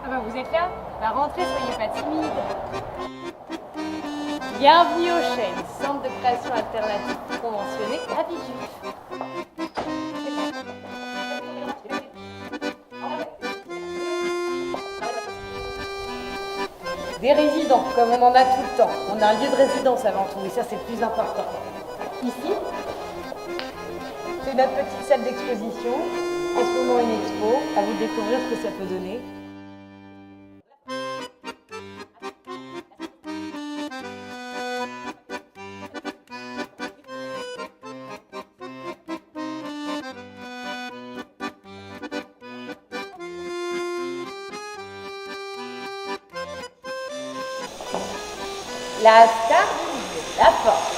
Ah bah vous êtes là? Bah rentrez, soyez pas timide. Bienvenue au Chêne, centre de création alternative conventionné à Villejuif. Des résidents, comme on en a tout le temps. On a un lieu de résidence avant tout, et ça c'est le plus important. Ici, c'est notre petite salle d'exposition. En ce moment une expo, à vous de découvrir ce que ça peut donner. La star du lieu, la force.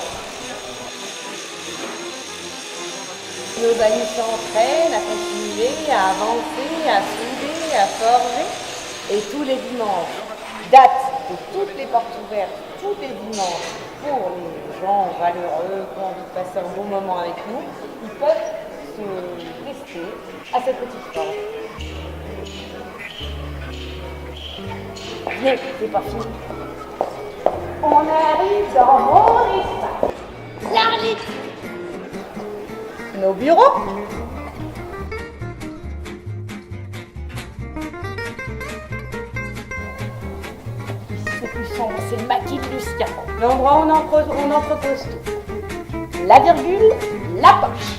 Nos amis s'entraînent à continuer, à avancer, à souder, à forger. Et tous les dimanches, date de toutes les portes ouvertes, tous les dimanches, pour les gens valeureux qui ont envie de passer un bon moment avec nous, ils peuvent se tester à cette petite porte. Venez, c'est pas fini. On arrive dans mon espace. L'arlite. Nos bureaux. Ici c'est plus sombre, c'est le maquis de Lucien. L'endroit où on entrepose tout. La virgule, la poche.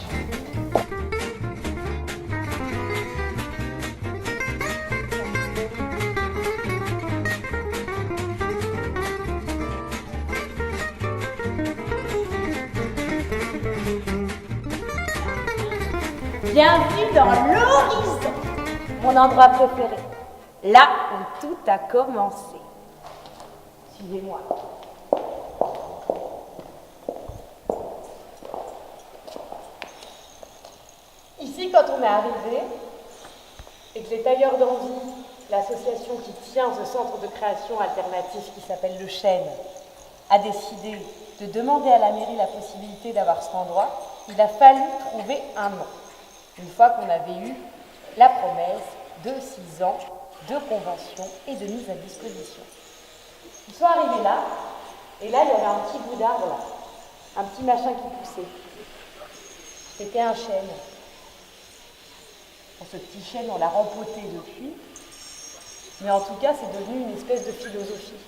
Bienvenue dans l'horizon, mon endroit préféré, là où tout a commencé. Suivez-moi. Ici, quand on est arrivé, et que les Tailleurs d'Envie, l'association qui tient ce centre de création alternatif qui s'appelle Le Chêne, a décidé de demander à la mairie la possibilité d'avoir cet endroit, il a fallu trouver un nom. Une fois qu'on avait eu la promesse de 6 ans de convention et de mise à disposition. Ils sont arrivés là, et là, il y avait un petit bout d'arbre, là, un petit machin qui poussait. C'était un chêne. Bon, ce petit chêne, on l'a rempoté depuis, mais en tout cas, c'est devenu une espèce de philosophie.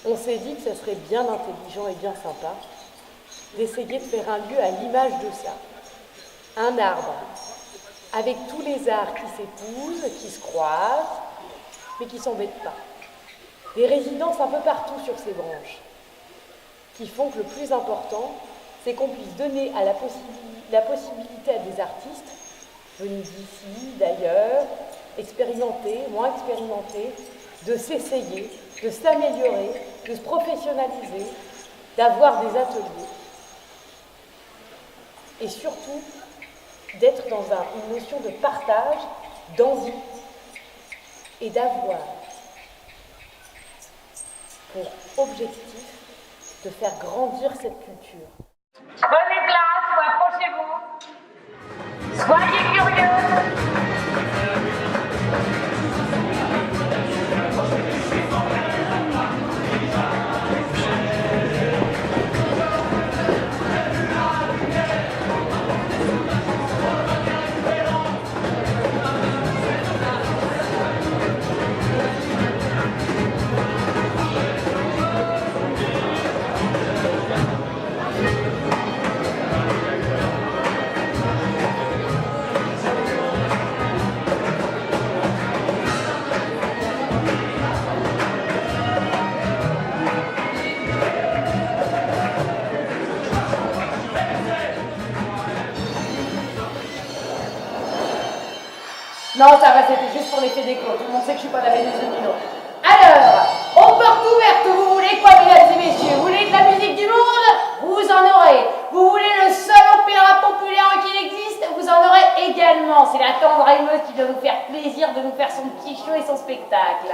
On s'est dit que ça serait bien intelligent et bien sympa d'essayer de faire un lieu à l'image de ça. Un arbre, avec tous les arts qui s'épousent, qui se croisent, mais qui ne s'embêtent pas. Des résidences un peu partout sur ces branches, qui font que le plus important, c'est qu'on puisse donner à la possibilité à des artistes, venus d'ici, d'ailleurs, expérimentés, moins expérimentés, de s'essayer, de s'améliorer, de se professionnaliser, d'avoir des ateliers. Et surtout, d'être dans une notion de partage, d'envie et d'avoir pour objectif de faire grandir cette culture. Prenez place ou approchez-vous. Soyez curieux. Non, ça va, c'était juste pour l'effet d'écho. Tout le monde sait que je suis pas la reine des Milo. Alors, aux portes ouvertes, vous voulez quoi, mesdames et messieurs? Vous voulez de la musique du monde? Vous en aurez. Vous voulez le seul opéra populaire qui existe? Vous en aurez également. C'est la tendre émeute qui doit nous faire plaisir de nous faire son petit show et son spectacle.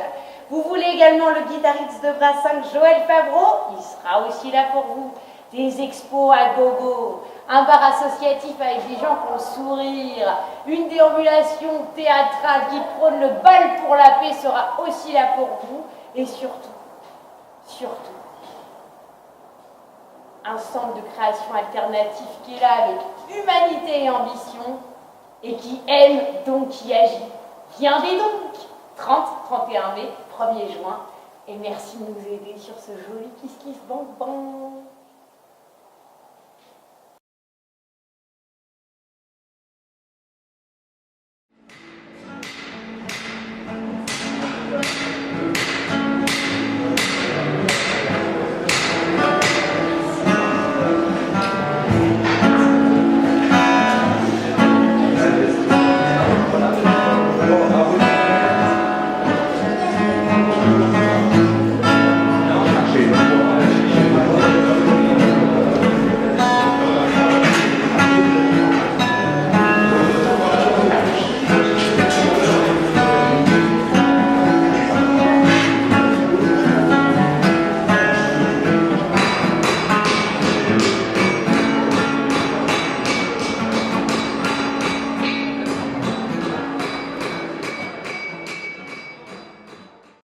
Vous voulez également le guitariste de Brassens, Joël Favreau? Il sera aussi là pour vous. des expos à gogo, un bar associatif avec des gens qui ont le sourire, une déambulation théâtrale qui prône le bal pour la paix sera aussi là pour vous, et surtout, un centre de création alternatif qui est là avec humanité et ambition, et qui aime donc qui agit. Viendez donc 30, 31 mai, 1er juin, et merci de nous aider sur ce joli kiss-kiss bang bang.